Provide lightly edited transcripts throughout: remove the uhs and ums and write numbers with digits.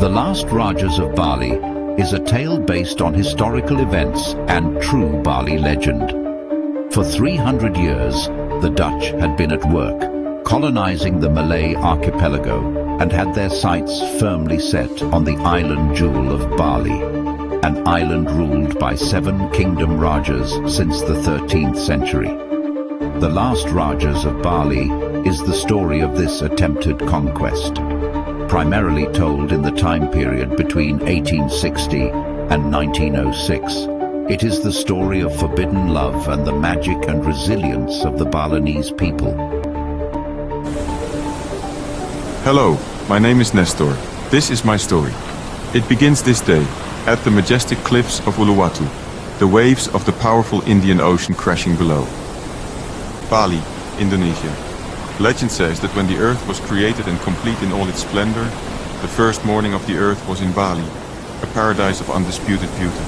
The Last Rajas of Bali is a tale based on historical events and true Bali legend. For 300 years, the Dutch had been at work, colonizing the Malay archipelago and had their sights firmly set on the island jewel of Bali, an island ruled by 7 kingdom Rajas since the 13th century. The Last Rajas of Bali is the story of this attempted conquest, primarily told in the time period between 1860 and 1906. It is the story of forbidden love and the magic and resilience of the Balinese people. Hello, my name is Nestor. This is my story. It begins this day, at the majestic cliffs of Uluwatu, the waves of the powerful Indian Ocean crashing below. Bali, Indonesia. Legend says that when the earth was created and complete in all its splendor, the first morning of the earth was in Bali, a paradise of undisputed beauty.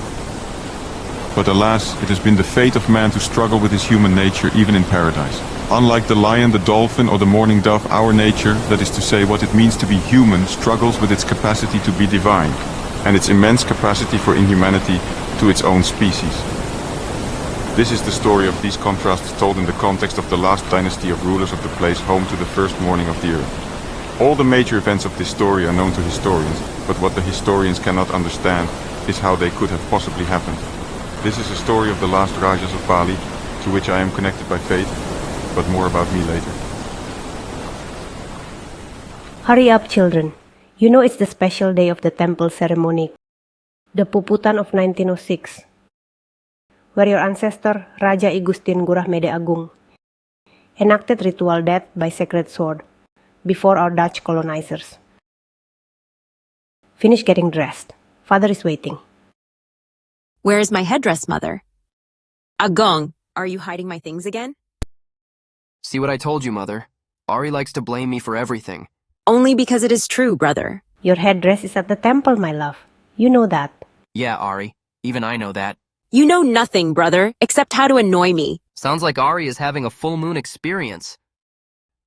But alas, it has been the fate of man to struggle with his human nature even in paradise. Unlike the lion, the dolphin or the mourning dove, our nature, that is to say what it means to be human, struggles with its capacity to be divine, and its immense capacity for inhumanity to its own species. This is the story of these contrasts told in the context of the last dynasty of rulers of the place home to the first morning of the earth. All the major events of this story are known to historians, but what the historians cannot understand is how they could have possibly happened. This is a story of the last Rajas of Bali, to which I am connected by fate, but more about me later. Hurry up, children. You know it's the special day of the temple ceremony, the Puputan of 1906. Where your ancestor, Raja Igustin Ngurah Mede Agung, enacted ritual death by sacred sword before our Dutch colonizers. Finish getting dressed. Father is waiting. Where is my headdress, Mother? Agong, are you hiding my things again? See what I told you, Mother. Ari likes to blame me for everything. Only because it is true, brother. Your headdress is at the temple, my love. You know that. Yeah, Ari. Even I know that. You know nothing, brother, except how to annoy me. Sounds like Ari is having a full moon experience.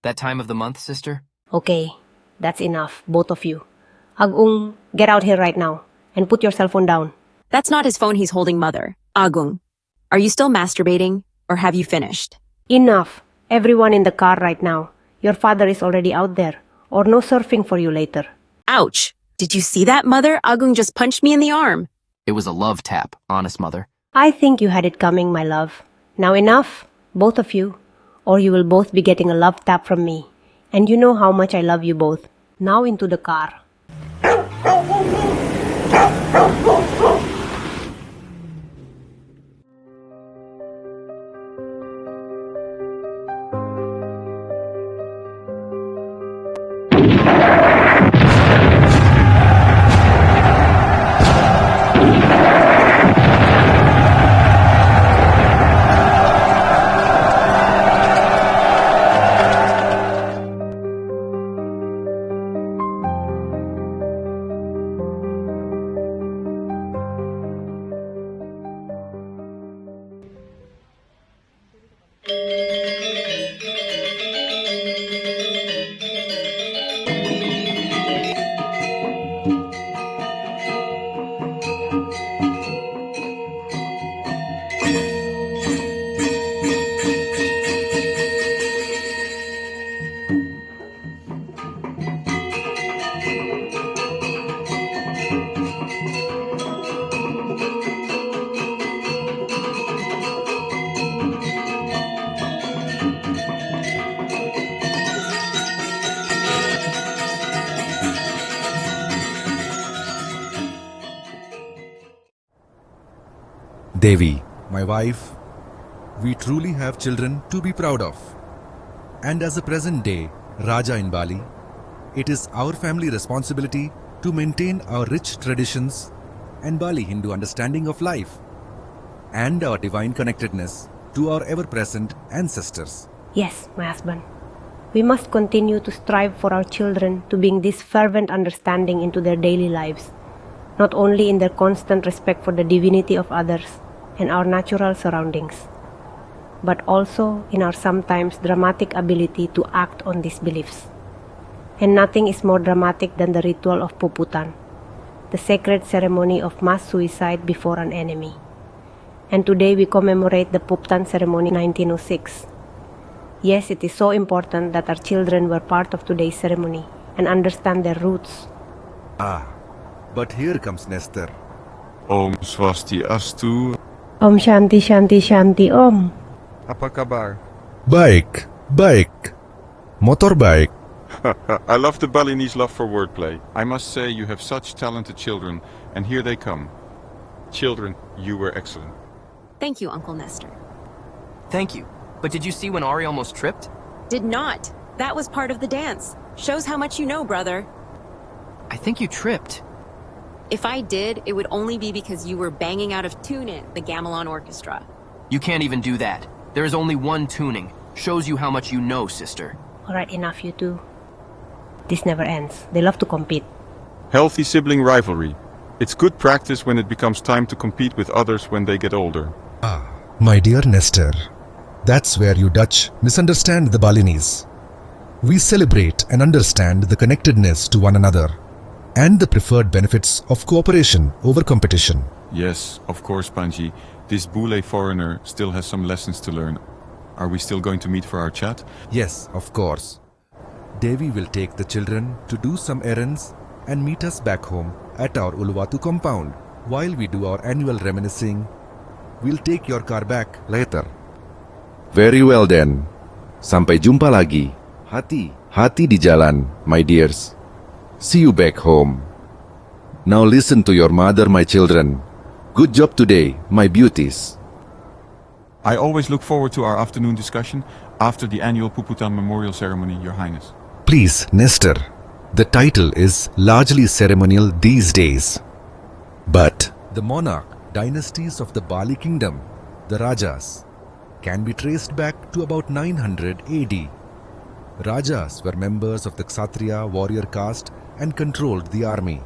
That time of the month, sister? Okay, that's enough, both of you. Agung, get out here right now and put your cell phone down. That's not his phone he's holding, Mother. Agung, are you still masturbating, or have you finished? Enough. Everyone in the car right now. Your father is already out there, or no surfing for you later. Ouch! Did you see that, Mother? Agung just punched me in the arm. It was a love tap, honest, Mother. I think you had it coming, my love. Now enough, both of you, or you will both be getting a love tap from me. And you know how much I love you both. Now into the car. Devi, my wife, we truly have children to be proud of. And as a present-day Raja in Bali, it is our family responsibility to maintain our rich traditions and Bali Hindu understanding of life and our divine connectedness to our ever-present ancestors. Yes, my husband. We must continue to strive for our children to bring this fervent understanding into their daily lives, not only in their constant respect for the divinity of others and our natural surroundings, but also in our sometimes dramatic ability to act on these beliefs. And nothing is more dramatic than the ritual of Puputan, the sacred ceremony of mass suicide before an enemy. And today we commemorate the Puptan ceremony 1906. Yes, it is so important that our children were part of today's ceremony and understand their roots. But here comes Nestor. Om Swastiastu. Om Shanti Shanti Shanti Om. Apa kabar? Bike, motorbike. I love the Balinese love for wordplay. I must say you have such talented children, and here they come. Children, you were excellent. Thank you, Uncle Nestor. Thank you. But did you see when Ari almost tripped? Did not. That was part of the dance. Shows how much you know, brother. I think you tripped. If I did, it would only be because you were banging out of tune in the gamelan orchestra. You can't even do that. There is only one tuning. Shows you how much you know, sister. Alright, enough you two. This never ends. They love to compete. Healthy sibling rivalry. It's good practice when it becomes time to compete with others when they get older. My dear Nestor, that's where you Dutch misunderstand the Balinese. We celebrate and understand the connectedness to one another and the preferred benefits of cooperation over competition. Yes, of course, Panji. This Boule foreigner still has some lessons to learn. Are we still going to meet for our chat? Yes, of course. Devi will take the children to do some errands and meet us back home at our Uluwatu compound. While we do our annual reminiscing, we'll take your car back later. Very well then. Sampai jumpa lagi. Hati-hati di jalan, my dears. See you back home. Now listen to your mother, my children. Good job today, my beauties. I always look forward to our afternoon discussion after the annual Puputan Memorial Ceremony, Your Highness. Please, Nestor, the title is largely ceremonial these days. But the monarch dynasties of the Bali kingdom, the Rajas, can be traced back to about 900 AD. Rajas were members of the Kshatriya warrior caste and controlled the army,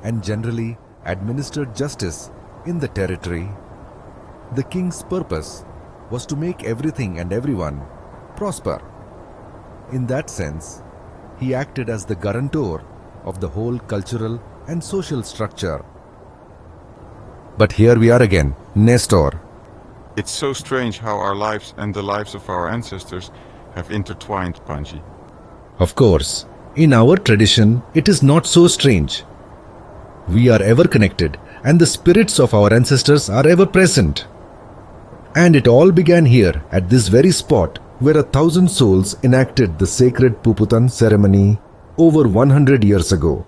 and generally administered justice in the territory. The king's purpose was to make everything and everyone prosper. In that sense, he acted as the guarantor of the whole cultural and social structure. But here we are again, Nestor. It's so strange how our lives and the lives of our ancestors have intertwined, Panji. Of course, in our tradition, it is not so strange. We are ever connected, and the spirits of our ancestors are ever present. And it all began here, at this very spot, where 1,000 souls enacted the sacred Puputan ceremony over 100 years ago.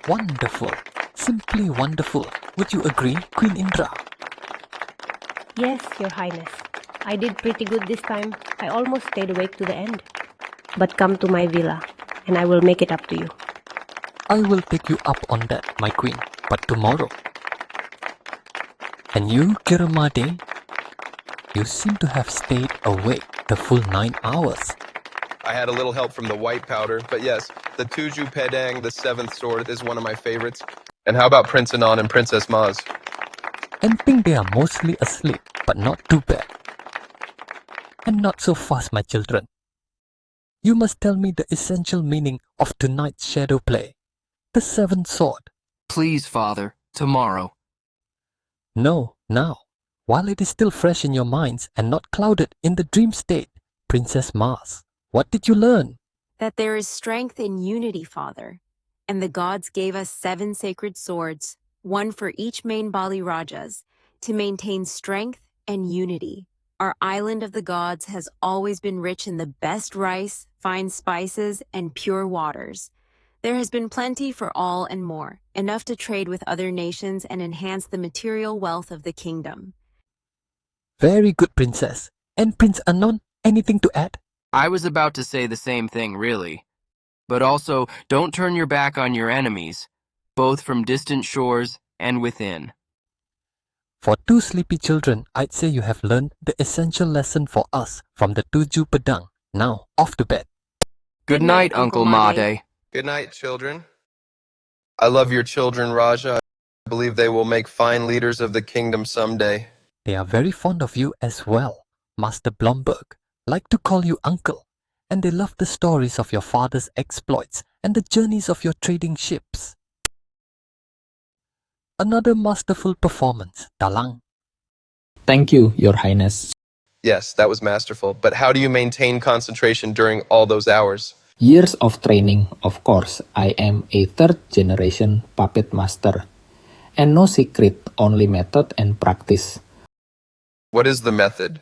Wonderful. Simply wonderful. Would you agree, Queen Indra? Yes, Your Highness. I did pretty good this time. I almost stayed awake to the end. But come to my villa, and I will make it up to you. I will take you up on that, my queen, but tomorrow. And you, Kiramade, you seem to have stayed awake the full 9 hours. I had a little help from the white powder, but yes, the Tuju Pedang, the seventh sword, is one of my favorites. And how about Prince Anand and Princess Maz? And think they are mostly asleep, but not too bad. And not so fast, my children. You must tell me the essential meaning of tonight's shadow play, the seventh sword. Please, father. Tomorrow. No, now, while it is still fresh in your minds and not clouded in the dream state. Princess Maz, what did you learn? That there is strength in unity, Father. And the gods gave us 7 sacred swords, one for each main Bali Rajas, to maintain strength and unity. Our island of the gods has always been rich in the best rice, fine spices, and pure waters. There has been plenty for all and more, enough to trade with other nations and enhance the material wealth of the kingdom. Very good, Princess. And Prince Anon, anything to add? I was about to say the same thing, really. But also, don't turn your back on your enemies, both from distant shores and within. For two sleepy children, I'd say you have learned the essential lesson for us from the Tujuh Pedang. Now, off to bed. Good night, Uncle Made. Good night, children. I love your children, Raja. I believe they will make fine leaders of the kingdom someday. They are very fond of you as well, Master Blomberg. Like to call you uncle. And they love the stories of your father's exploits and the journeys of your trading ships. Another masterful performance, Dalang. Thank you, Your Highness. Yes, that was masterful. But how do you maintain concentration during all those hours? Years of training, of course. I am a third generation puppet master. And no secret, only method and practice. What is the method?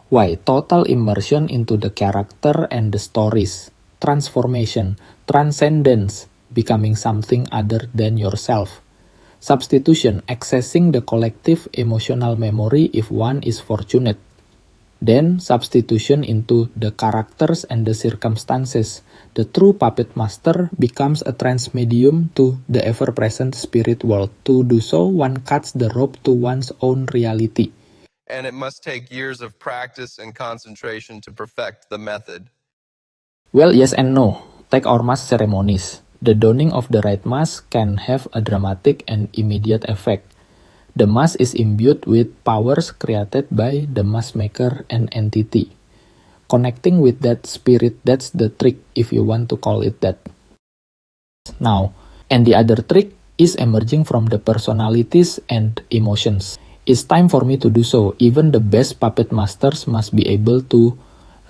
Why, total immersion into the character and the stories. Transformation, transcendence, becoming something other than yourself. Substitution, accessing the collective emotional memory if one is fortunate. Then, substitution into the characters and the circumstances. The true puppet master becomes a transmedium to the ever-present spirit world. To do so, one cuts the rope to one's own reality. And it must take years of practice and concentration to perfect the method. Well, yes and no. Take our mask ceremonies. The donning of the right mask can have a dramatic and immediate effect. The mask is imbued with powers created by the mask maker and entity. Connecting with that spirit, that's the trick if you want to call it that. Now, and the other trick is emerging from the personalities and emotions. It's time for me to do so. Even the best puppet masters must be able to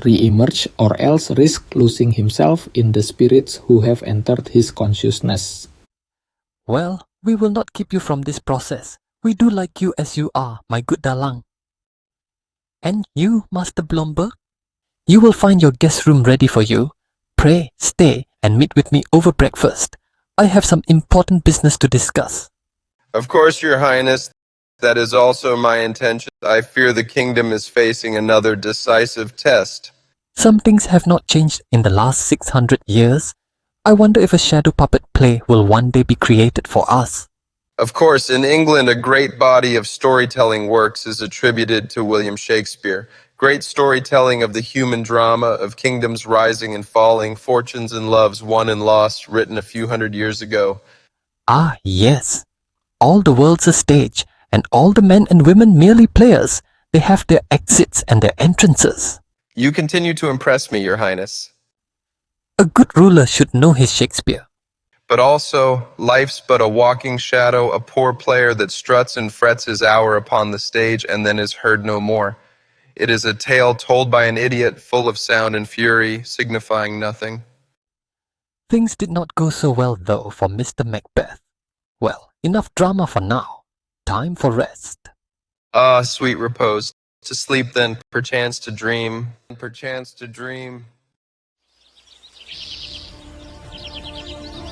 re-emerge or else risk losing himself in the spirits who have entered his consciousness. Well, we will not keep you from this process. We do like you as you are, my good Dalang. And you, Master Blomberg? You will find your guest room ready for you. Pray, stay, and meet with me over breakfast. I have some important business to discuss. Of course, Your Highness. That is also my intention. I fear the kingdom is facing another decisive test. Some things have not changed in the last 600 years. I wonder if a shadow puppet play will one day be created for us. Of course, in England, a great body of storytelling works is attributed to William Shakespeare. Great storytelling of the human drama, of kingdoms rising and falling, fortunes and loves won and lost, written a few hundred years ago. Ah, yes. All the world's a stage, and all the men and women merely players. They have their exits and their entrances. You continue to impress me, Your Highness. A good ruler should know his Shakespeare. But also, life's but a walking shadow, a poor player that struts and frets his hour upon the stage and then is heard no more. It is a tale told by an idiot, full of sound and fury, signifying nothing. Things did not go so well, though, for Mr. Macbeth. Well, enough drama for now. Time for rest. Ah, sweet repose. To sleep then, perchance to dream, perchance to dream.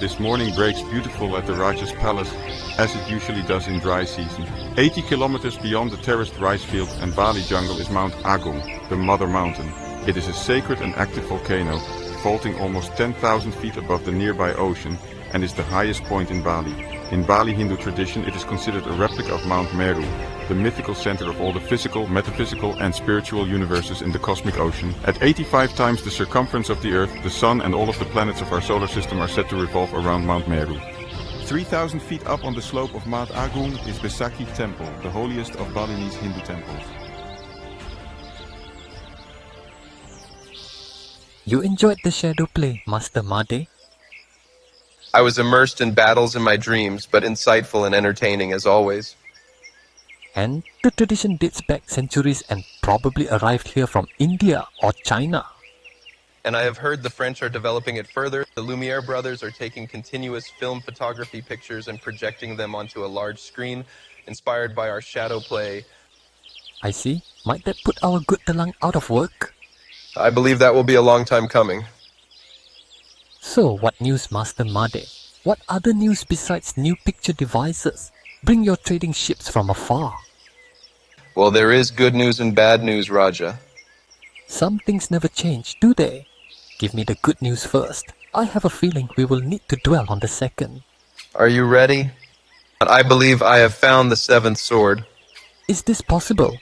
This morning breaks beautiful at the Raja's palace, as it usually does in dry season. 80 kilometers beyond the terraced rice field and Bali jungle is Mount Agung, the Mother Mountain. It is a sacred and active volcano, vaulting almost 10,000 feet above the nearby ocean, and is the highest point in Bali. In Bali Hindu tradition, it is considered a replica of Mount Meru, the mythical center of all the physical, metaphysical, and spiritual universes in the cosmic ocean. At 85 times the circumference of the Earth, the Sun and all of the planets of our solar system are said to revolve around Mount Meru. 3,000 feet up on the slope of Mount Agung is Besakih Temple, the holiest of Balinese Hindu temples. You enjoyed the shadow play, Master Made? I was immersed in battles in my dreams, but insightful and entertaining as always. And the tradition dates back centuries and probably arrived here from India or China. And I have heard the French are developing it further. The Lumiere brothers are taking continuous film photography pictures and projecting them onto a large screen, inspired by our shadow play. I see. Might that put our good Dalang out of work? I believe that will be a long time coming. So, what news, Master Made? What other news besides new picture devices? Bring your trading ships from afar. Well, there is good news and bad news, Raja. Some things never change, do they? Give me the good news first. I have a feeling we will need to dwell on the second. Are you ready? I believe I have found the seventh sword. Is this possible?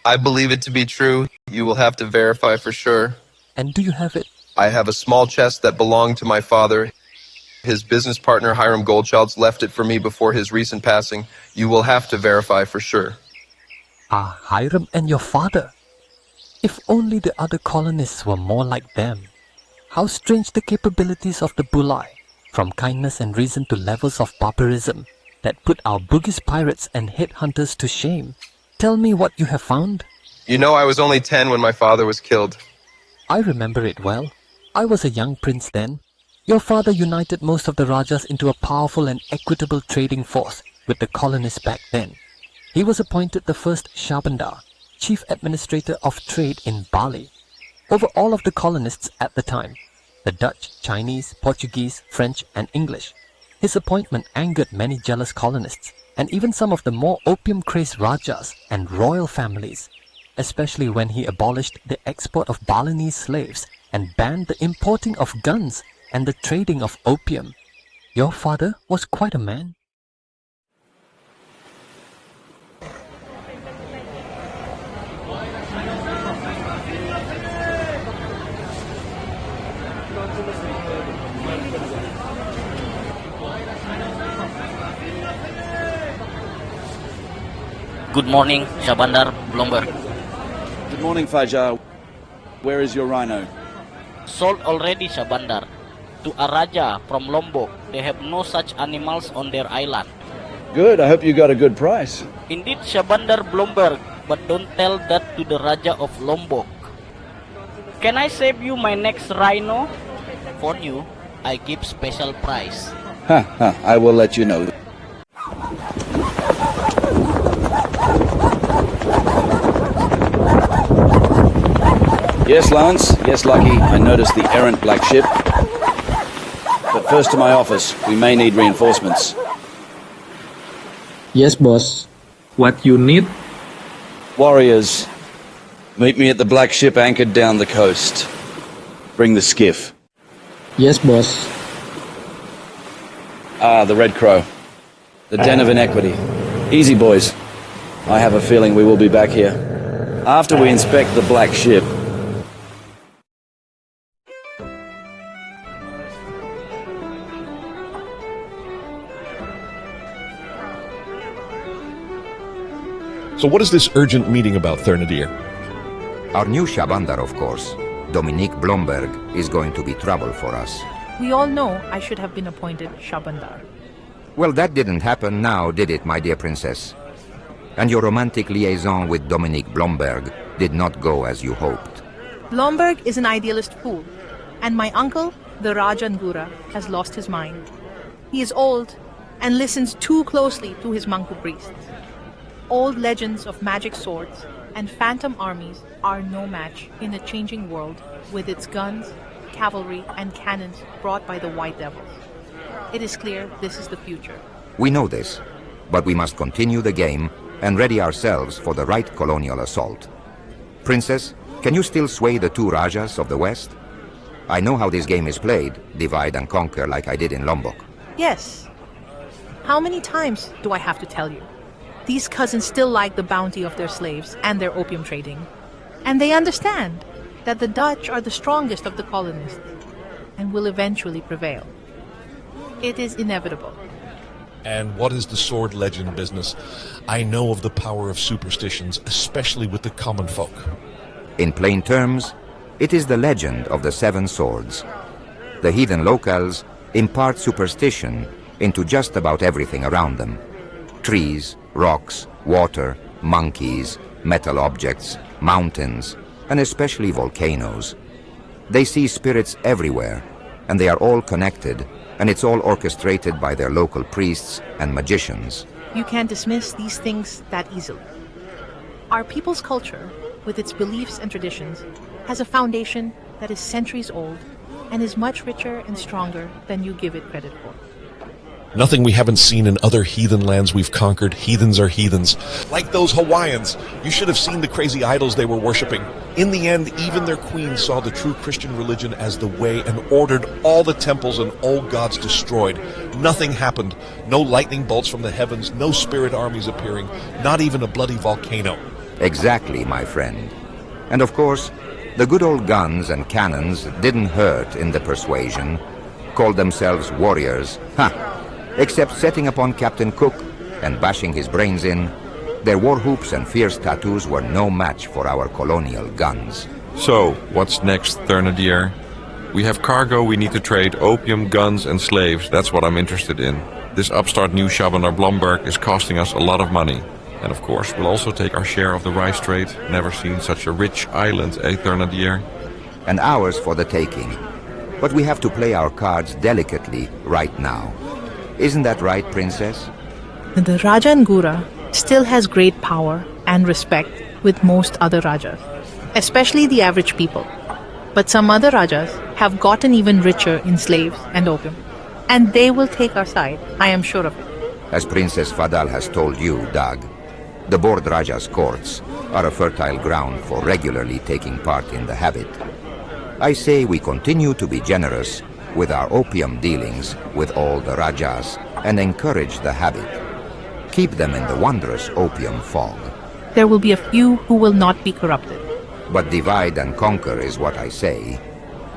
I believe it to be true. You will have to verify for sure. And do you have it? I have a small chest that belonged to my father. His business partner Hiram Goldschaltz left it for me before his recent passing. You will have to verify for sure. Ah, Hiram and your father. If only the other colonists were more like them. How strange the capabilities of the Bulai, from kindness and reason to levels of barbarism, that put our Bugis pirates and headhunters to shame. Tell me what you have found. You know, I was only 10 when my father was killed. I remember it well. I was a young prince then. Your father united most of the Rajas into a powerful and equitable trading force with the colonists back then. He was appointed the first Shabandar, chief administrator of trade in Bali, over all of the colonists at the time, the Dutch, Chinese, Portuguese, French and English. His appointment angered many jealous colonists and even some of the more opium-crazed Rajas and royal families, especially when he abolished the export of Balinese slaves and banned the importing of guns and the trading of opium. Your father was quite a man. Good morning, Shabandar Blomberg. Good morning, Fajar. Where is your rhino? Sold already, Shabandar. To a Raja from Lombok. They have no such animals on their island. Good, I hope you got a good price. Indeed, Shabandar Blomberg, but don't tell that to the Raja of Lombok. Can I save you my next rhino? For you, I give special price. I will let you know. Yes, Lance. Yes, Lucky. I noticed the errant black ship. But first to my office. We may need reinforcements. Yes, boss. What you need? Warriors. Meet me at the black ship anchored down the coast. Bring the skiff. Yes, boss. Ah, the Red Crow. The den of inequity. Easy, boys. I have a feeling we will be back here. After we inspect the black ship. So what is this urgent meeting about, Thurnadir? Our new Shabandar, of course, Dominique Blomberg, is going to be trouble for us. We all know I should have been appointed Shabandar. Well, that didn't happen now, did it, my dear princess? And your romantic liaison with Dominique Blomberg did not go as you hoped. Blomberg is an idealist fool, and my uncle, the Rajangura, has lost his mind. He is old and listens too closely to his Manku priests. Old legends of magic swords and phantom armies are no match in a changing world with its guns, cavalry, and cannons brought by the White Devils. It is clear this is the future. We know this, but we must continue the game and ready ourselves for the right colonial assault. Princess, can you still sway the two Rajas of the West? I know how this game is played, divide and conquer like I did in Lombok. Yes. How many times do I have to tell you? These cousins still like the bounty of their slaves and their opium trading. And they understand that the Dutch are the strongest of the colonists and will eventually prevail. It is inevitable. And what is the sword legend business? I know of the power of superstitions, especially with the common folk. In plain terms, it is the legend of the 7 swords. The heathen locals impart superstition into just about everything around them. Trees, rocks, water, monkeys, metal objects, mountains, and especially volcanoes. They see spirits everywhere, and they are all connected, and it's all orchestrated by their local priests and magicians. You can't dismiss these things that easily. Our people's culture, with its beliefs and traditions, has a foundation that is centuries old and is much richer and stronger than you give it credit for. Nothing we haven't seen in other heathen lands we've conquered. Heathens are heathens. Like those Hawaiians. You should have seen the crazy idols they were worshipping. In the end, even their queen saw the true Christian religion as the way and ordered all the temples and old gods destroyed. Nothing happened. No lightning bolts from the heavens, no spirit armies appearing, not even a bloody volcano. Exactly, my friend. And of course, the good old guns and cannons didn't hurt in the persuasion, called themselves warriors. Except setting upon Captain Cook and bashing his brains in, their war whoops and fierce tattoos were no match for our colonial guns. So, what's next, Ternadier? We have cargo we need to trade, opium, guns and slaves. That's what I'm interested in. This upstart new Shabandar Blomberg is costing us a lot of money. And of course, we'll also take our share of the rice trade. Never seen such a rich island, Ternadier? And ours for the taking. But we have to play our cards delicately right now. Isn't that right, Princess? The Raja Ngura still has great power and respect with most other Rajas, especially the average people. But some other Rajas have gotten even richer in slaves and opium. And they will take our side, I am sure of it. As Princess Fadal has told you, Dag, the Bord Raja's courts are a fertile ground for regularly taking part in the habit. I say we continue to be generous with our opium dealings with all the Rajas and encourage the habit. Keep them in the wondrous opium fog. There will be a few who will not be corrupted. But divide and conquer is what I say.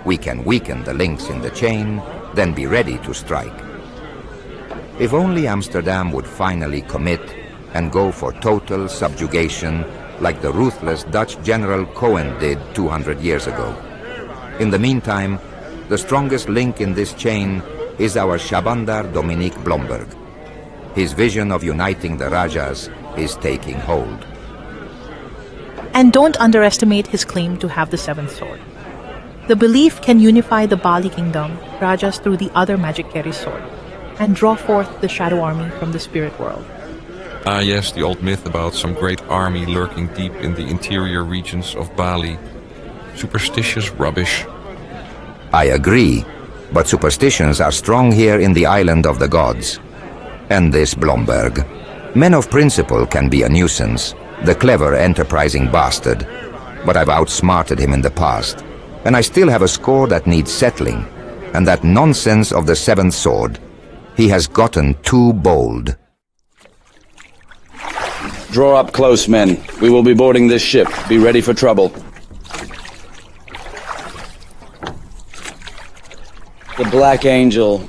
We can weaken the links in the chain, then be ready to strike. If only Amsterdam would finally commit and go for total subjugation like the ruthless Dutch General Cohen did 200 years ago. In the meantime, the strongest link in this chain is our Shabandar Dominique Blomberg. His vision of uniting the Rajas is taking hold. And don't underestimate his claim to have the seventh sword. The belief can unify the Bali kingdom, Rajas through the other magic carry sword, and draw forth the shadow army from the spirit world. Ah yes, the old myth about some great army lurking deep in the interior regions of Bali. Superstitious rubbish. I agree, but superstitions are strong here in the island of the gods. And this Blomberg. Men of principle can be a nuisance, the clever, enterprising bastard. But I've outsmarted him in the past, and I still have a score that needs settling. And that nonsense of the seventh sword. He has gotten too bold. Draw up close, men. We will be boarding this ship. Be ready for trouble. The Black Angel.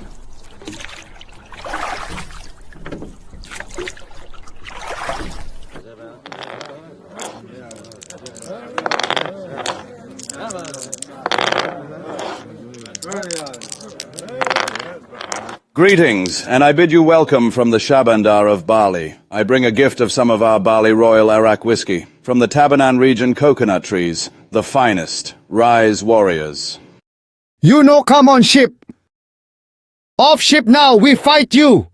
Greetings, and I bid you welcome from the Shabandar of Bali. I bring a gift of some of our Bali Royal Arak whiskey, from the Tabanan region coconut trees, the finest. Rise, warriors. You no come on ship! Off ship now, we fight you!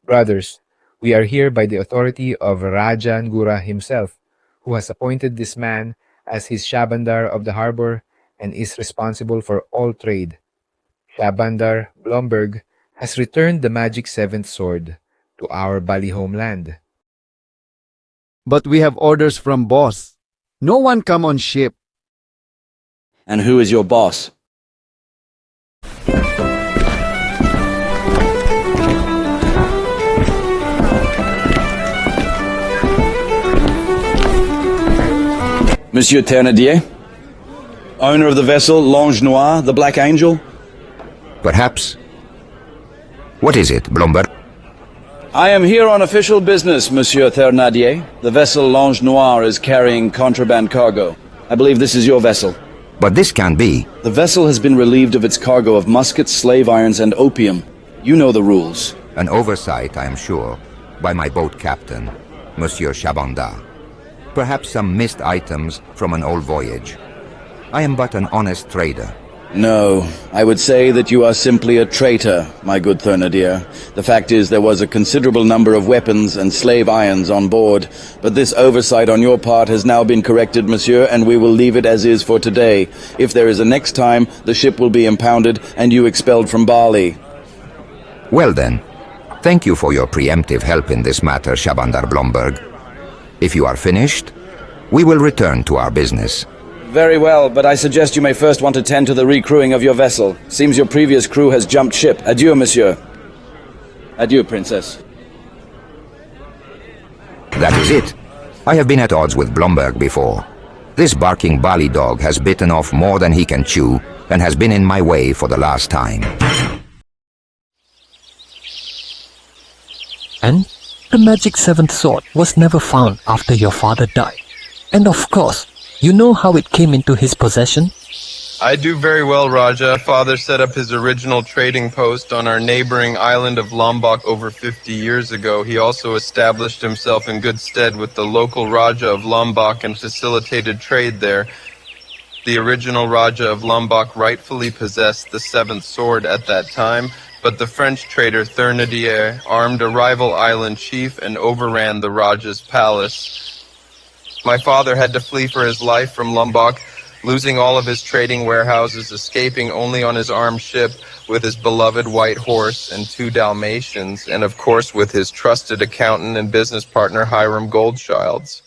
Brothers, we are here by the authority of Raja Ngura himself, who has appointed this man as his Shabandar of the harbor and is responsible for all trade. Shabandar Blomberg has returned the magic seventh sword to our Bali homeland. But we have orders from boss. No one come on ship. And who is your boss? Monsieur Ternadier? Owner of the vessel L'Ange Noir, the Black Angel? Perhaps. What is it, Blomberg? I am here on official business, Monsieur Ternadier. The vessel L'Ange Noir is carrying contraband cargo. I believe this is your vessel. But this can't be. The vessel has been relieved of its cargo of muskets, slave irons, and opium. You know the rules. An oversight, I am sure, by my boat captain, Monsieur Shabandar. Perhaps some missed items from an old voyage. I am but an honest trader. No, I would say that you are simply a traitor, my good Ternadier. The fact is there was a considerable number of weapons and slave irons on board, but this oversight on your part has now been corrected, monsieur, and we will leave it as is for today. If there is a next time, the ship will be impounded and you expelled from Bali. Well then, thank you for your preemptive help in this matter, Shabandar Blomberg. If you are finished, we will return to our business. Very well, but I suggest you may first want to tend to the recrewing of your vessel. Seems your previous crew has jumped ship. Adieu, monsieur. Adieu, princess. That is it. I have been at odds with Blomberg before. This barking Bali dog has bitten off more than he can chew and has been in my way for the last time. And the magic seventh sword was never found after your father died. And of course, you know how it came into his possession? I do very well, Raja. Father set up his original trading post on our neighboring island of Lombok over 50 years ago. He also established himself in good stead with the local Raja of Lombok and facilitated trade there. The original Raja of Lombok rightfully possessed the seventh sword at that time, but the French trader Thurnadier armed a rival island chief and overran the Raja's palace. My father had to flee for his life from Lombok, losing all of his trading warehouses, escaping only on his armed ship with his beloved white horse and 2 Dalmatians, and of course with his trusted accountant and business partner Hiram Goldchilds.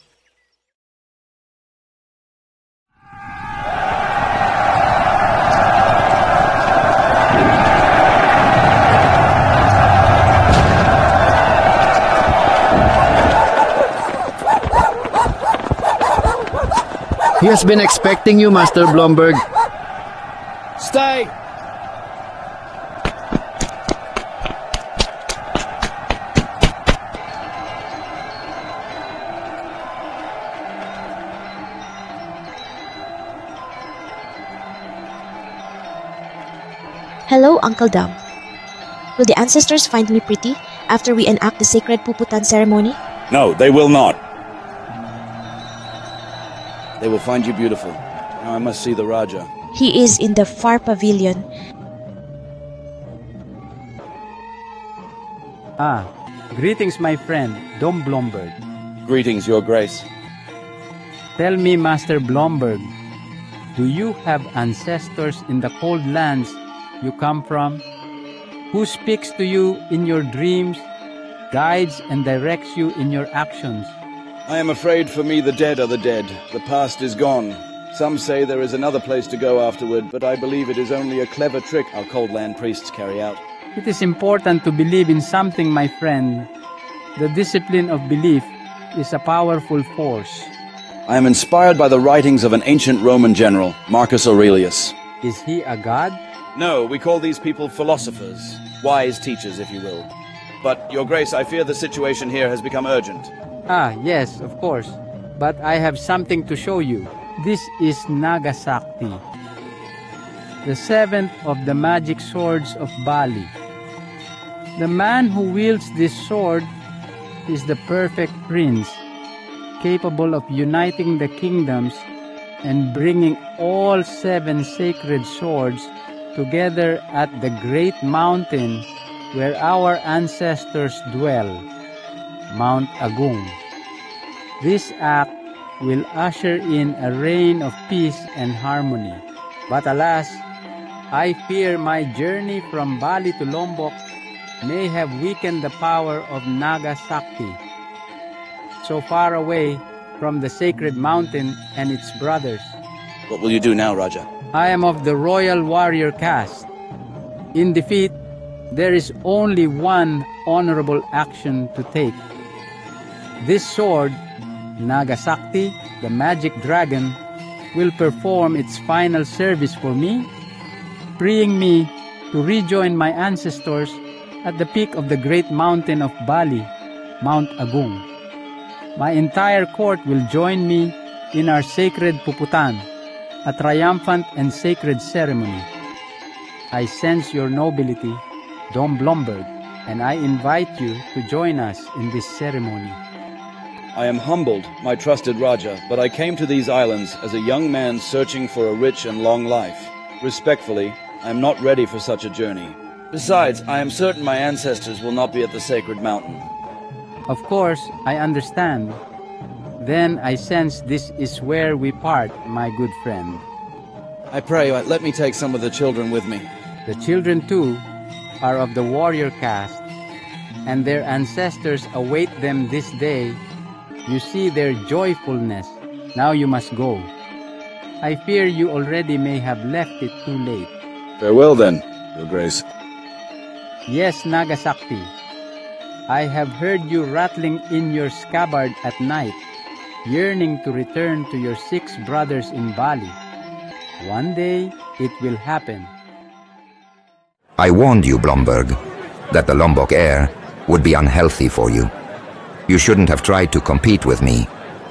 He has been expecting you, Master Blomberg. Stay! Hello, Uncle Dam. Will the ancestors find me pretty after we enact the sacred puputan ceremony? No, they will not. They will find you beautiful. Now I must see the Raja. He is in the far pavilion. Ah, greetings, my friend, Dom Blomberg. Greetings, Your Grace. Tell me, Master Blomberg, do you have ancestors in the cold lands you come from? Who speaks to you in your dreams, guides and directs you in your actions? I am afraid for me the dead are the dead. The past is gone. Some say there is another place to go afterward, but I believe it is only a clever trick our cold land priests carry out. It is important to believe in something, my friend. The discipline of belief is a powerful force. I am inspired by the writings of an ancient Roman general, Marcus Aurelius. Is he a god? No, we call these people philosophers. Wise teachers, if you will. But, Your Grace, I fear the situation here has become urgent. Ah, yes, of course. But I have something to show you. This is Nagasakti, the seventh of the magic swords of Bali. The man who wields this sword is the perfect prince, capable of uniting the kingdoms and bringing all 7 sacred swords together at the great mountain where our ancestors dwell, Mount Agung. This act will usher in a reign of peace and harmony. But alas, I fear my journey from Bali to Lombok may have weakened the power of Nagasakti, so far away from the sacred mountain and its brothers. What will you do now, Raja? I am of the royal warrior caste. In defeat, there is only one honorable action to take. This sword, Nagasakti, the magic dragon, will perform its final service for me, freeing me to rejoin my ancestors at the peak of the great mountain of Bali, Mount Agung. My entire court will join me in our sacred puputan, a triumphant and sacred ceremony. I sense your nobility, Dom Blomberg, and I invite you to join us in this ceremony. I am humbled, my trusted Raja, but I came to these islands as a young man searching for a rich and long life. Respectfully, I am not ready for such a journey. Besides, I am certain my ancestors will not be at the sacred mountain. Of course, I understand. Then I sense this is where we part, my good friend. I pray, let me take some of the children with me. The children too? are of the warrior caste, and their ancestors await them this day. You see their joyfulness. Now you must go. I fear you already may have left it too late. Farewell then, Your Grace. Yes, Nagasaki. I have heard you rattling in your scabbard at night, yearning to return to your 6 brothers in Bali. One day, it will happen. I warned you, Blomberg, that the Lombok air would be unhealthy for you. You shouldn't have tried to compete with me,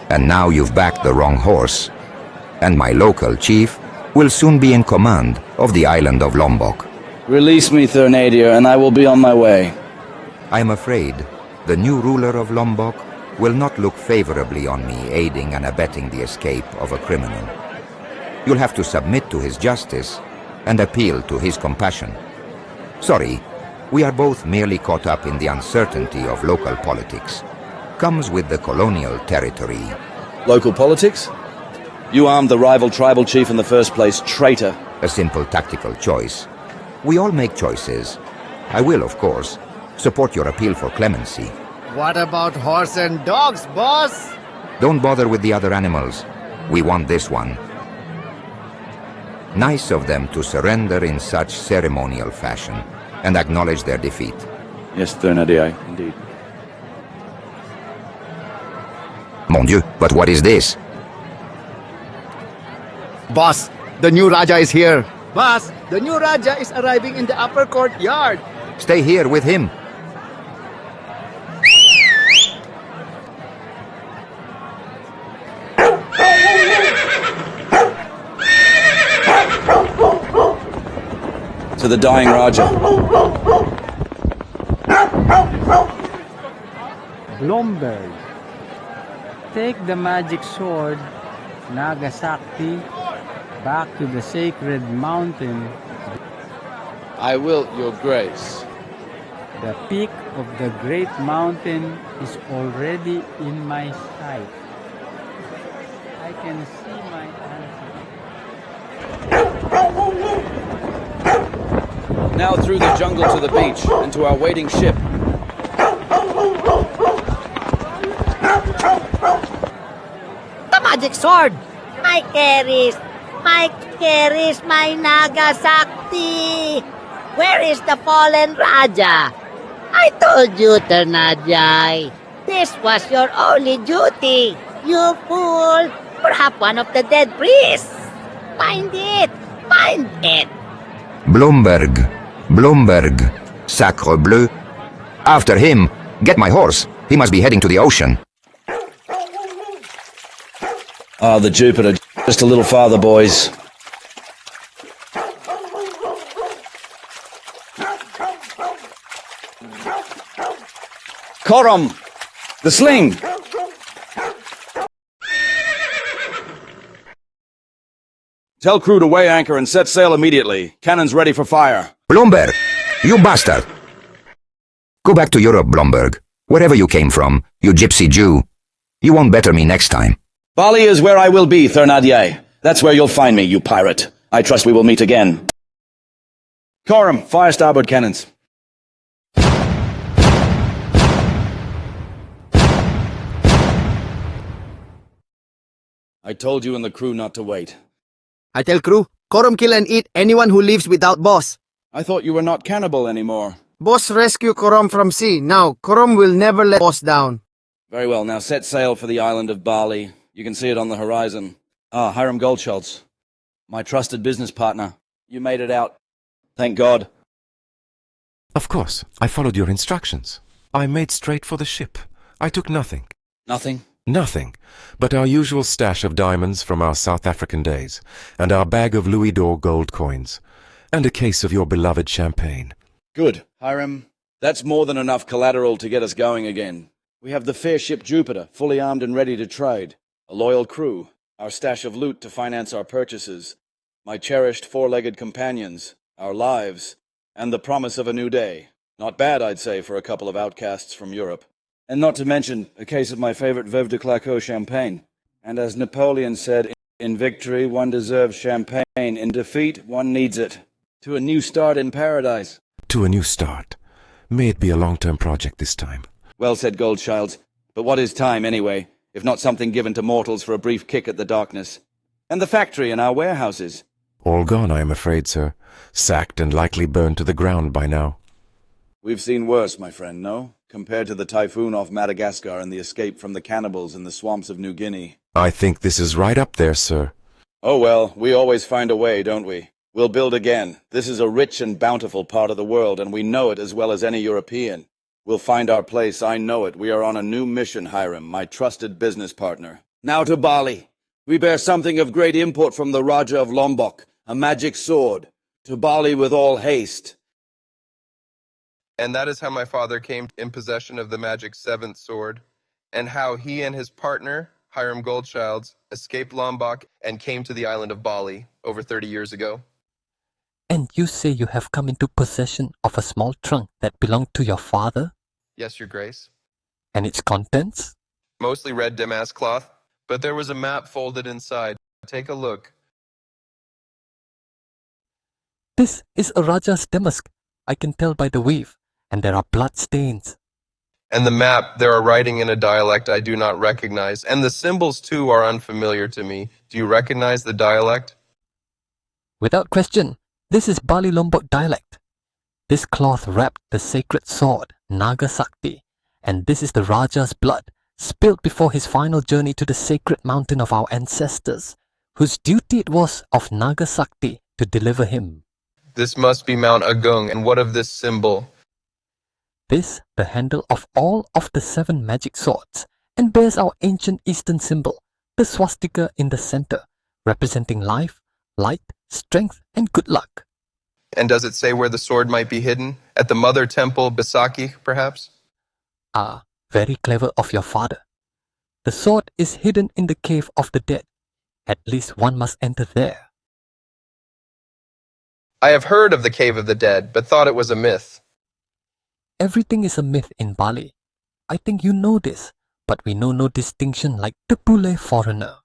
and now you've backed the wrong horse. And my local chief will soon be in command of the island of Lombok. Release me, Thurnadir, and I will be on my way. I am afraid the new ruler of Lombok will not look favorably on me aiding and abetting the escape of a criminal. You'll have to submit to his justice and appeal to his compassion. Sorry, we are both merely caught up in the uncertainty of local politics. Comes with the colonial territory. Local politics? You armed the rival tribal chief in the first place, traitor. A simple tactical choice. We all make choices. I will, of course, support your appeal for clemency. What about horse and dogs, boss? Don't bother with the other animals. We want this one. Nice of them to surrender in such ceremonial fashion and acknowledge their defeat. Yes, Thurnadir, indeed. Mon Dieu, but what is this? Boss, the new Raja is here. Boss, the new Raja is arriving in the upper courtyard. Stay here with him. To the dying Raja. Blomberg, take the magic sword, Nagasaki, back to the sacred mountain. I will, Your Grace. The peak of the great mountain is already in my sight. I can see my answer. Now through the jungle to the beach and to our waiting ship. The magic sword! My carries! My carries, my Nagasaki! Where is the fallen Raja? I told you, Ternadjai. This was your only duty. You fool! Perhaps one of the dead priests! Find it! Find it! Blomberg, Blomberg, Sacre Bleu. After him, get my horse. He must be heading to the ocean. Ah, the Jupiter. Just a little farther, boys. Coram! The sling! Tell crew to weigh anchor and set sail immediately. Cannons ready for fire. Blomberg, you bastard! Go back to Europe, Blomberg. Wherever you came from, you gypsy Jew. You won't better me next time. Bali is where I will be, Thurnadir. That's where you'll find me, you pirate. I trust we will meet again. Coram, fire starboard cannons. I told you and the crew not to wait. I tell crew, Coram kill and eat anyone who leaves without boss. I thought you were not cannibal anymore. Boss rescue Coram from sea. Now, Coram will never let boss down. Very well, now set sail for the island of Bali. You can see it on the horizon. Ah, Hiram Goldschultz, my trusted business partner. You made it out. Thank God. Of course, I followed your instructions. I made straight for the ship. I took nothing. Nothing? Nothing but our usual stash of diamonds from our South African days, and our bag of Louis d'Or gold coins, and a case of your beloved champagne. Good. Hiram, that's more than enough collateral to get us going again. We have the fair ship Jupiter, fully armed and ready to trade. A loyal crew, our stash of loot to finance our purchases, my cherished four-legged companions, our lives, and the promise of a new day. Not bad, I'd say, for a couple of outcasts from Europe. And not to mention a case of my favorite Veuve de Clicquot champagne. And as Napoleon said, in victory one deserves champagne, in defeat one needs it. To a new start in paradise. to a new start. May it be a long-term project this time. Well said, Goldchild. But what is time, anyway, if not something given to mortals for a brief kick at the darkness? And the factory and our warehouses? All gone, I am afraid, sir. Sacked and likely burned to the ground by now. We've seen worse, my friend, no? Compared to the typhoon off Madagascar and the escape from the cannibals in the swamps of New Guinea. I think this is right up there, sir. Oh well, we always find a way, don't we? We'll build again. This is a rich and bountiful part of the world, and we know it as well as any European. We'll find our place, I know it. We are on a new mission, Hiram, my trusted business partner. Now to Bali. We bear something of great import from the Raja of Lombok, a magic sword. To Bali with all haste. And that is how my father came in possession of the magic seventh sword, and how he and his partner, Hiram Goldchild, escaped Lombok and came to the island of Bali over 30 years ago. And you say you have come into possession of a small trunk that belonged to your father? Yes, Your Grace. And its contents? Mostly red damask cloth, but there was a map folded inside. Take a look. This is a Raja's damask. I can tell by the weave, and there are blood stains. And the map, there are writing in a dialect I do not recognize, and the symbols too are unfamiliar to me. Do you recognize the dialect? Without question, this is Bali Lombok dialect. This cloth wrapped the sacred sword, Naga Sakti, and this is the Raja's blood, spilled before his final journey to the sacred mountain of our ancestors, whose duty it was of Naga Sakti to deliver him. This must be Mount Agung, and what of this symbol? This, the handle of all of the 7 magic swords, and bears our ancient Eastern symbol, the swastika in the center, representing life, light, strength, and good luck. And does it say where the sword might be hidden? At the mother temple, Bisaki, perhaps? Ah, very clever of your father. The sword is hidden in the cave of the dead. At least one must enter there. I have heard of the Cave of the Dead, but thought it was a myth. Everything is a myth in Bali. I think you know this, but we know no distinction like the Bule foreigner.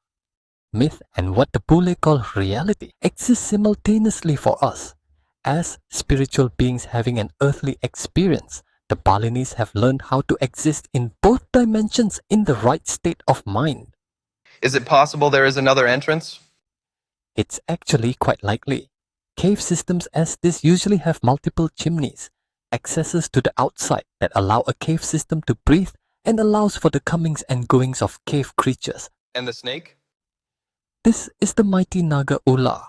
Myth and what the Bule call reality exist simultaneously for us. As spiritual beings having an earthly experience, the Balinese have learned how to exist in both dimensions in the right state of mind. Is it possible there is another entrance? It's actually quite likely. Cave systems as this usually have multiple chimneys, accesses to the outside that allow a cave system to breathe and allows for the comings and goings of cave creatures. And the snake? This is the mighty Naga Ula,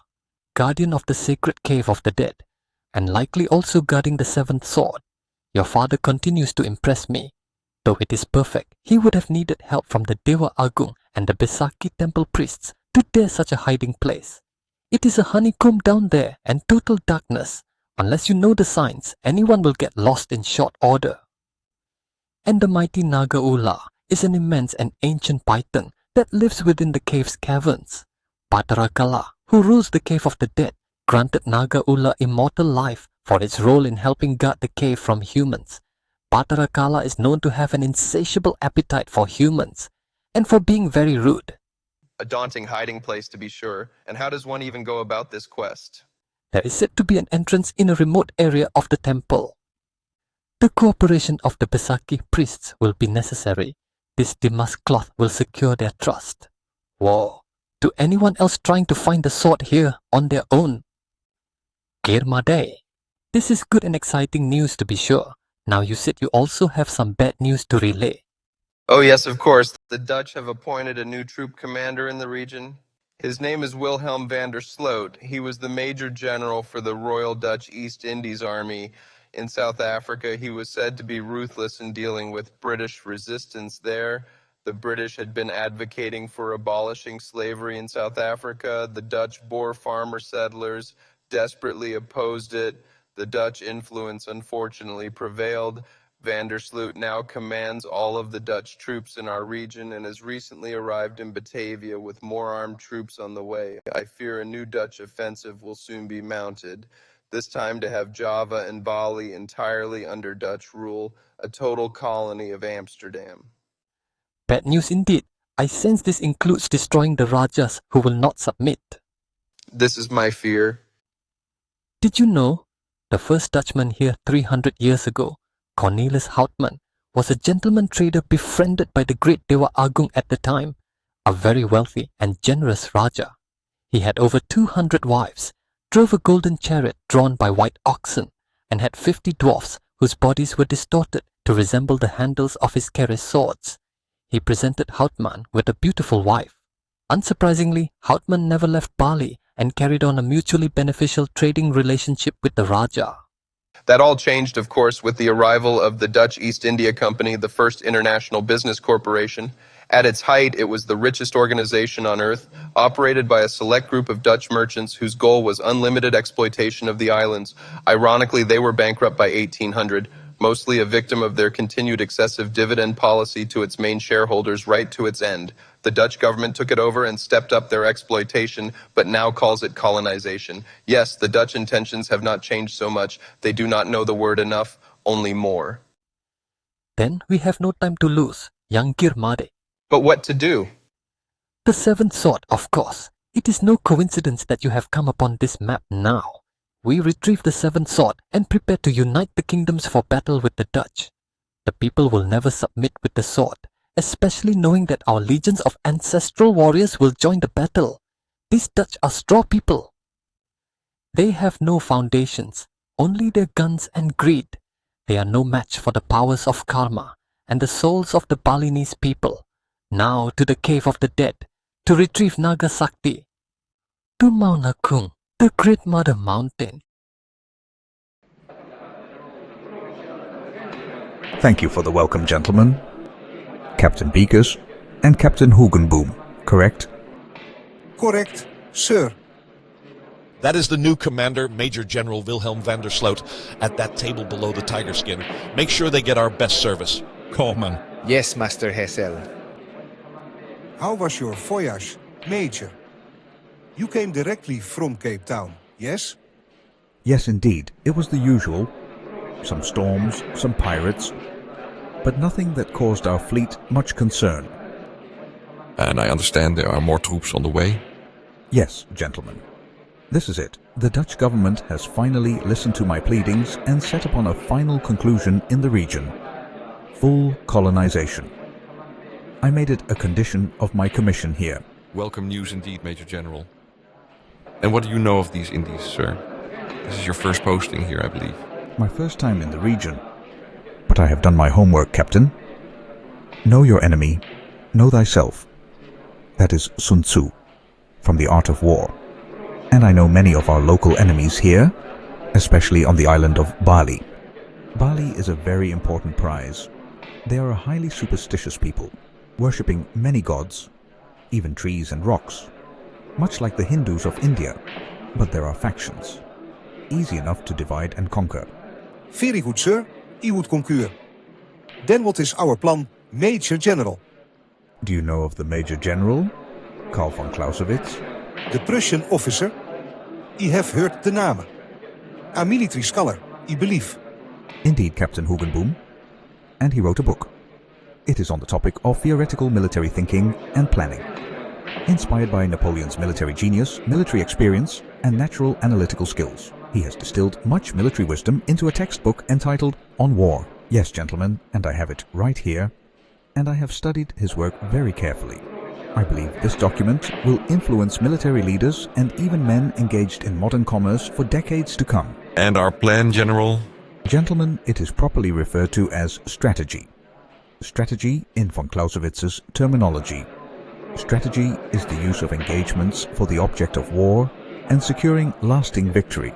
guardian of the sacred cave of the dead, and likely also guarding the 7th sword. Your father continues to impress me. Though it is perfect, he would have needed help from the Dewa Agung and the Besaki temple priests to dare such a hiding place. It is a honeycomb down there and total darkness. Unless you know the signs, anyone will get lost in short order. And the mighty Naga Ula is an immense and ancient python that lives within the cave's caverns. Patarakala, who rules the cave of the dead, granted Naga Ula immortal life for its role in helping guard the cave from humans. Patarakala is known to have an insatiable appetite for humans and for being very rude. A daunting hiding place, to be sure. And how does one even go about this quest? There is said to be an entrance in a remote area of the temple. The cooperation of the Besaki priests will be necessary. This damask cloth will secure their trust. Whoa! To anyone else trying to find the sword here on their own? Kirmade. This is good and exciting news to be sure. Now you said you also have some bad news to relay. Oh yes, of course. The Dutch have appointed a new troop commander in the region. His name is Wilhelm van der Sloot. He was the Major General for the Royal Dutch East Indies Army in South Africa. He was said to be ruthless in dealing with British resistance there. The British had been advocating for abolishing slavery in South Africa. The Dutch Boer farmer settlers desperately opposed it. The Dutch influence unfortunately prevailed. Van der Sloot now commands all of the Dutch troops in our region and has recently arrived in Batavia with more armed troops on the way. I fear a new Dutch offensive will soon be mounted, this time to have Java and Bali entirely under Dutch rule, a total colony of Amsterdam. Bad news indeed. I sense this includes destroying the Rajas who will not submit. This is my fear. Did you know? The first Dutchman here 300 years ago, Cornelis Houtman, was a gentleman trader befriended by the great Dewa Agung at the time, a very wealthy and generous Raja. He had over 200 wives, drove a golden chariot drawn by white oxen, and had 50 dwarfs whose bodies were distorted to resemble the handles of his keris swords. He presented Houtman with a beautiful wife. Unsurprisingly, Houtman never left Bali and carried on a mutually beneficial trading relationship with the Raja. That all changed, of course, with the arrival of the Dutch East India Company, the first international business corporation. At its height, it was the richest organization on earth, operated by a select group of Dutch merchants whose goal was unlimited exploitation of the islands. Ironically, they were bankrupt by 1800, mostly a victim of their continued excessive dividend policy to its main shareholders right to its end. The Dutch government took it over and stepped up their exploitation, but now calls it colonization. Yes, the Dutch intentions have not changed so much. They do not know the word enough, only more. Then we have no time to lose. Yangkir Made. But what to do? The seventh sword, of course. It is no coincidence that you have come upon this map now. We retrieve the seventh sword and prepare to unite the kingdoms for battle with the Dutch. The people will never submit with the sword, especially knowing that our legions of ancestral warriors will join the battle. These Dutch are straw people. They have no foundations, only their guns and greed. They are no match for the powers of karma and the souls of the Balinese people. Now to the cave of the dead, to retrieve Naga Sakti, to Mauna Kung, the Great Mother Mountain. Thank you for the welcome, gentlemen. Captain Beakers and Captain Hugenboom, correct? Correct, sir. That is the new commander, Major General Wilhelm van der Sloot, at that table below the tiger skin. Make sure they get our best service. Coleman. Yes, Master Hessel. How was your voyage, Major? You came directly from Cape Town, yes? Yes, indeed. It was the usual. Some storms, some pirates, but nothing that caused our fleet much concern. And I understand there are more troops on the way? Yes, gentlemen. This is it. The Dutch government has finally listened to my pleadings and set upon a final conclusion in the region. Full colonization. I made it a condition of my commission here. Welcome news indeed, Major General. And what do you know of these Indies, sir? This is your first posting here, I believe. My first time in the region. But I have done my homework, Captain. Know your enemy, know thyself. That is Sun Tzu, from The Art of War. And I know many of our local enemies here, especially on the island of Bali. Bali is a very important prize. They are a highly superstitious people, worshipping many gods, even trees and rocks, much like the Hindus of India, but there are factions, easy enough to divide and conquer. Very good, sir. I would concur. Then what is our plan, Major General? Do you know of the Major General, Karl von Clausewitz? The Prussian officer? I have heard the name. A military scholar, I believe. Indeed, Captain Hugenboom. And he wrote a book. It is on the topic of theoretical military thinking and planning. Inspired by Napoleon's military genius, military experience, and natural analytical skills, he has distilled much military wisdom into a textbook entitled On War. Yes, gentlemen, and I have it right here, and I have studied his work very carefully. I believe this document will influence military leaders and even men engaged in modern commerce for decades to come. And our plan, General? Gentlemen, it is properly referred to as strategy. Strategy in von Clausewitz's terminology. Strategy is the use of engagements for the object of war and securing lasting victory.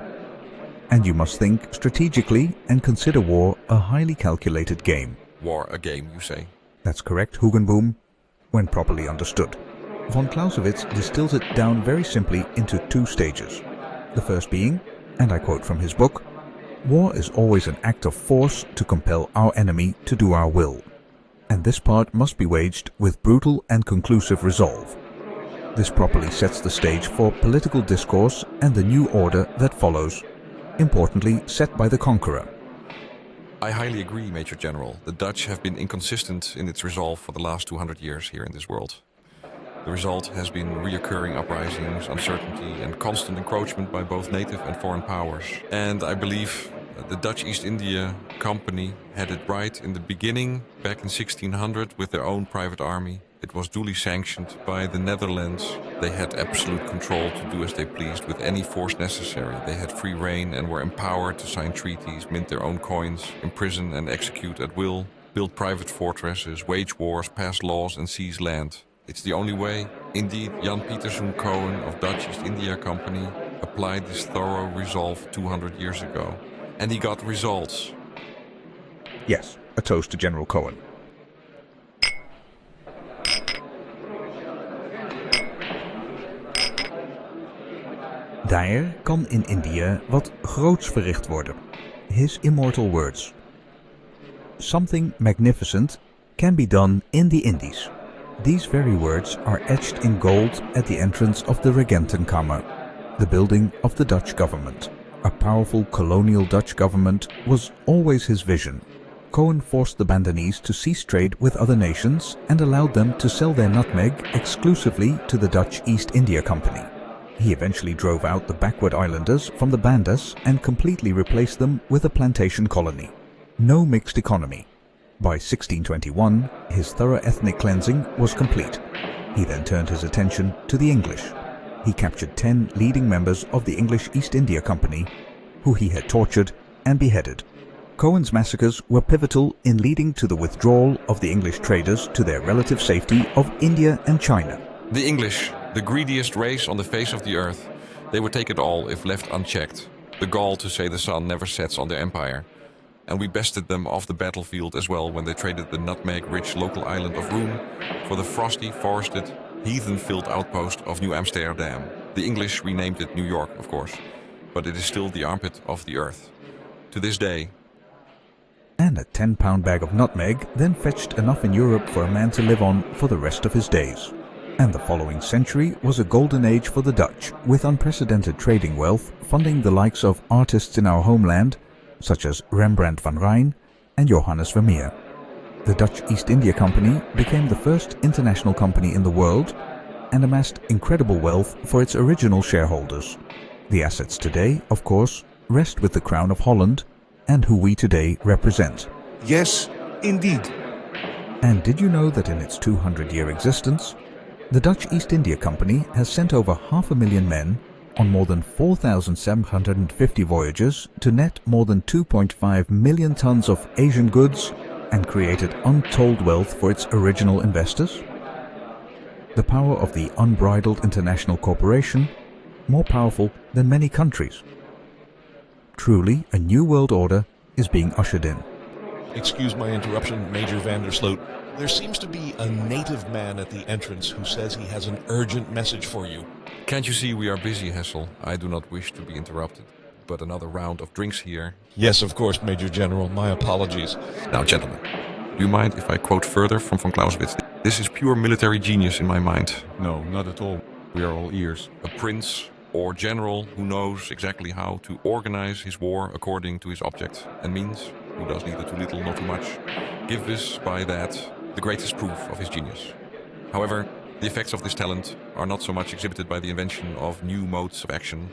And you must think strategically and consider war a highly calculated game. War a game, you say? That's correct, Hugenboom, when properly understood. Von Clausewitz distills it down very simply into two stages. The first being, and I quote from his book, war is always an act of force to compel our enemy to do our will. And this part must be waged with brutal and conclusive resolve. This properly sets the stage for political discourse and the new order that follows, importantly set by the conqueror. I highly agree, Major General. The Dutch have been inconsistent in its resolve for the last 200 years here in this world. The result has been reoccurring uprisings, uncertainty, and constant encroachment by both native and foreign powers. And I believe the Dutch East India Company had it right in the beginning, back in 1600, with their own private army. It was duly sanctioned by the Netherlands. They had absolute control to do as they pleased with any force necessary. They had free rein and were empowered to sign treaties, mint their own coins, imprison and execute at will, build private fortresses, wage wars, pass laws and seize land. It's the only way. Indeed, Jan Pieterszoon Cohen of Dutch East India Company applied this thorough resolve 200 years ago. And he got results. Yes, a toast to General Cohen. Daar kan in India wat groots verricht worden. His immortal words. Something magnificent can be done in the Indies. These very words are etched in gold at the entrance of the Regentenkammer, the building of the Dutch government. A powerful colonial Dutch government was always his vision. Cohen forced the Bandanese to cease trade with other nations and allowed them to sell their nutmeg exclusively to the Dutch East India Company. He eventually drove out the backward islanders from the Bandas and completely replaced them with a plantation colony. No mixed economy. By 1621, his thorough ethnic cleansing was complete. He then turned his attention to the English. He captured 10 leading members of the English East India Company, who he had tortured and beheaded. Cohen's massacres were pivotal in leading to the withdrawal of the English traders to their relative safety of India and China. The English, the greediest race on the face of the earth, they would take it all if left unchecked. The gall to say the sun never sets on their empire. And we bested them off the battlefield as well when they traded the nutmeg-rich local island of Roon for the frosty, forested, heathen-filled outpost of New Amsterdam. The English renamed it New York, of course, but it is still the armpit of the earth. To this day. And a 10-pound bag of nutmeg then fetched enough in Europe for a man to live on for the rest of his days. And the following century was a golden age for the Dutch, with unprecedented trading wealth funding the likes of artists in our homeland, such as Rembrandt van Rijn and Johannes Vermeer. The Dutch East India Company became the first international company in the world and amassed incredible wealth for its original shareholders. The assets today, of course, rest with the Crown of Holland and who we today represent. Yes, indeed. And did you know that in its 200-year existence, the Dutch East India Company has sent over 500,000 men on more than 4,750 voyages to net more than 2.5 million tons of Asian goods and created untold wealth for its original investors? The power of the unbridled international corporation, more powerful than many countries. Truly, a new world order is being ushered in. Excuse my interruption, Major van der Sloot. There seems to be a native man at the entrance who says he has an urgent message for you. Can't you see we are busy, Hessel? I do not wish to be interrupted. But another round of drinks here. Yes, of course, Major General. My apologies. Now, gentlemen, do you mind if I quote further from von Clausewitz? This is pure military genius in my mind. No, not at all. We are all ears. A prince or general who knows exactly how to organize his war according to his object and means, who does neither too little nor too much, gives by that the greatest proof of his genius. However, the effects of this talent are not so much exhibited by the invention of new modes of action,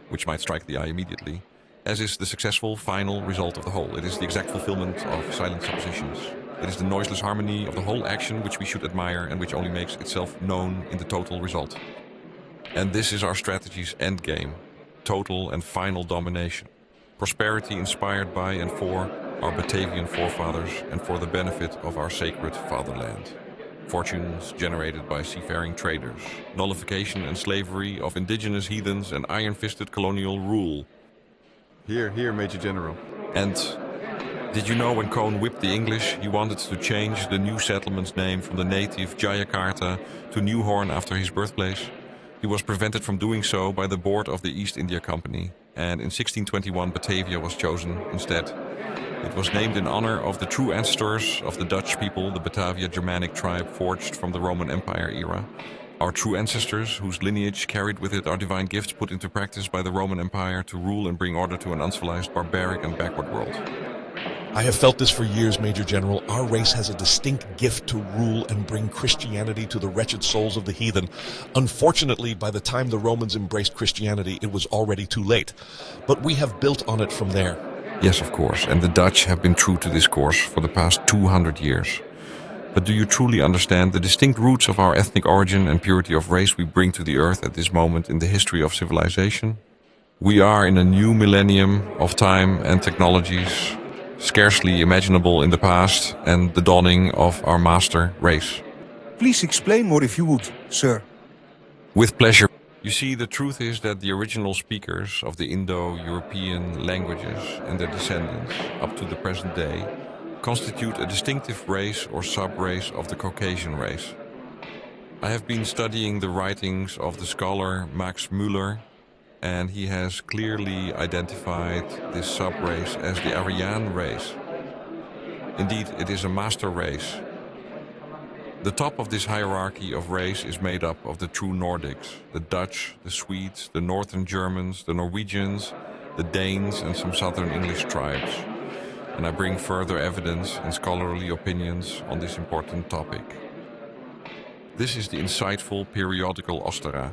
which might strike the eye immediately, as is the successful final result of the whole. It is the exact fulfillment of silent suppositions. It is the noiseless harmony of the whole action which we should admire and which only makes itself known in the total result. And this is our strategy's endgame, total and final domination. Prosperity inspired by and for our Batavian forefathers and for the benefit of our sacred fatherland. Fortunes generated by seafaring traders, nullification and slavery of indigenous heathens and iron-fisted colonial rule. Here, Major General. And did you know when Cohen whipped the English, he wanted to change the new settlement's name from the native Jayakarta to Newhorn after his birthplace? He was prevented from doing so by the board of the East India Company, and in 1621 Batavia was chosen instead. It was named in honor of the true ancestors of the Dutch people, the Batavia Germanic tribe forged from the Roman Empire era. Our true ancestors, whose lineage carried with it our divine gifts put into practice by the Roman Empire to rule and bring order to an uncivilized, barbaric and backward world. I have felt this for years, Major General. Our race has a distinct gift to rule and bring Christianity to the wretched souls of the heathen. Unfortunately, by the time the Romans embraced Christianity, it was already too late. But we have built on it from there. Yes, of course, and the Dutch have been true to this course for the past 200 years. But do you truly understand the distinct roots of our ethnic origin and purity of race we bring to the earth at this moment in the history of civilization? We are in a new millennium of time and technologies, scarcely imaginable in the past, and the dawning of our master race. Please explain more if you would, sir. With pleasure. You see, the truth is that the original speakers of the Indo-European languages and their descendants, up to the present day, constitute a distinctive race or sub-race of the Caucasian race. I have been studying the writings of the scholar Max Müller, and he has clearly identified this sub-race as the Aryan race. Indeed, it is a master race. The top of this hierarchy of race is made up of the true Nordics, the Dutch, the Swedes, the Northern Germans, the Norwegians, the Danes, and some Southern English tribes. And I bring further evidence and scholarly opinions on this important topic. This is the insightful periodical Ostera,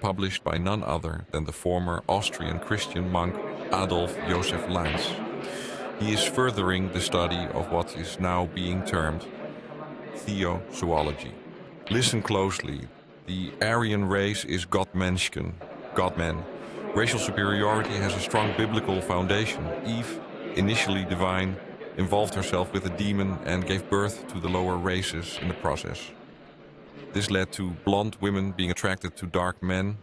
published by none other than the former Austrian Christian monk Adolf Joseph Lanz. He is furthering the study of what is now being termed theozoology. Listen closely. The Aryan race is Gottmenschen, God-man. Racial superiority has a strong biblical foundation. Eve, initially divine, involved herself with a demon and gave birth to the lower races in the process. This led to blonde women being attracted to dark men.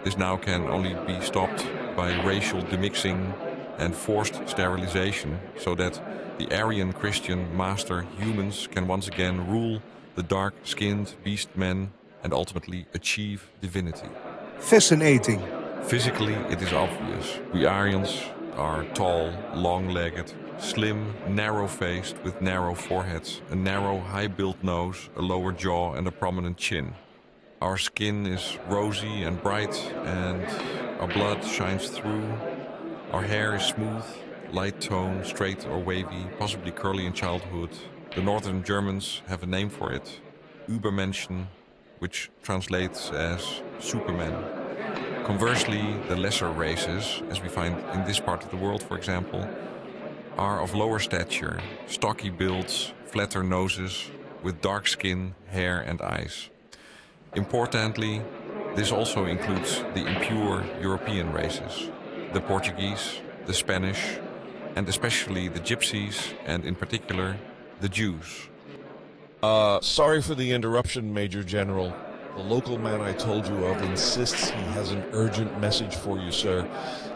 This now can only be stopped by racial demixing and forced sterilization, so that the Aryan Christian master humans can once again rule the dark-skinned beast men and ultimately achieve divinity. Fascinating. Physically, it is obvious. We Aryans are tall, long-legged, slim, narrow-faced with narrow foreheads, a narrow, high-built nose, a lower jaw and a prominent chin. Our skin is rosy and bright, and our blood shines through. Our hair is smooth, light tone, straight or wavy, possibly curly in childhood. The Northern Germans have a name for it, Übermenschen, which translates as Superman. Conversely, the lesser races, as we find in this part of the world, for example, are of lower stature, stocky builds, flatter noses, with dark skin, hair and eyes. Importantly, this also includes the impure European races, the Portuguese, the Spanish, and especially the Gypsies, and in particular, the Jews. Sorry for the interruption, Major General. The local man I told you of insists he has an urgent message for you, sir.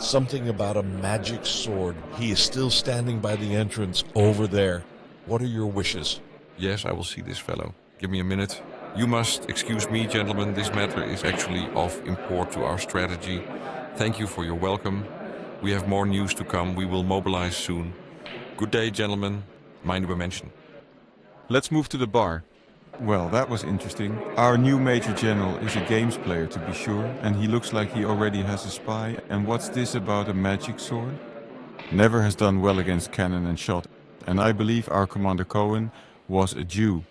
Something about a magic sword. He is still standing by the entrance over there. What are your wishes? Yes, I will see this fellow. Give me a minute. You must excuse me, gentlemen. This matter is actually of import to our strategy. Thank you for your welcome. We have more news to come. We will mobilize soon. Good day, gentlemen. Meine Übermenschen. Let's move to the bar. Well, that was interesting. Our new Major General is a games player, to be sure, and he looks like he already has a spy. And what's this about a magic sword? Never has done well against cannon and shot, and I believe our Commander Cohen was a Jew.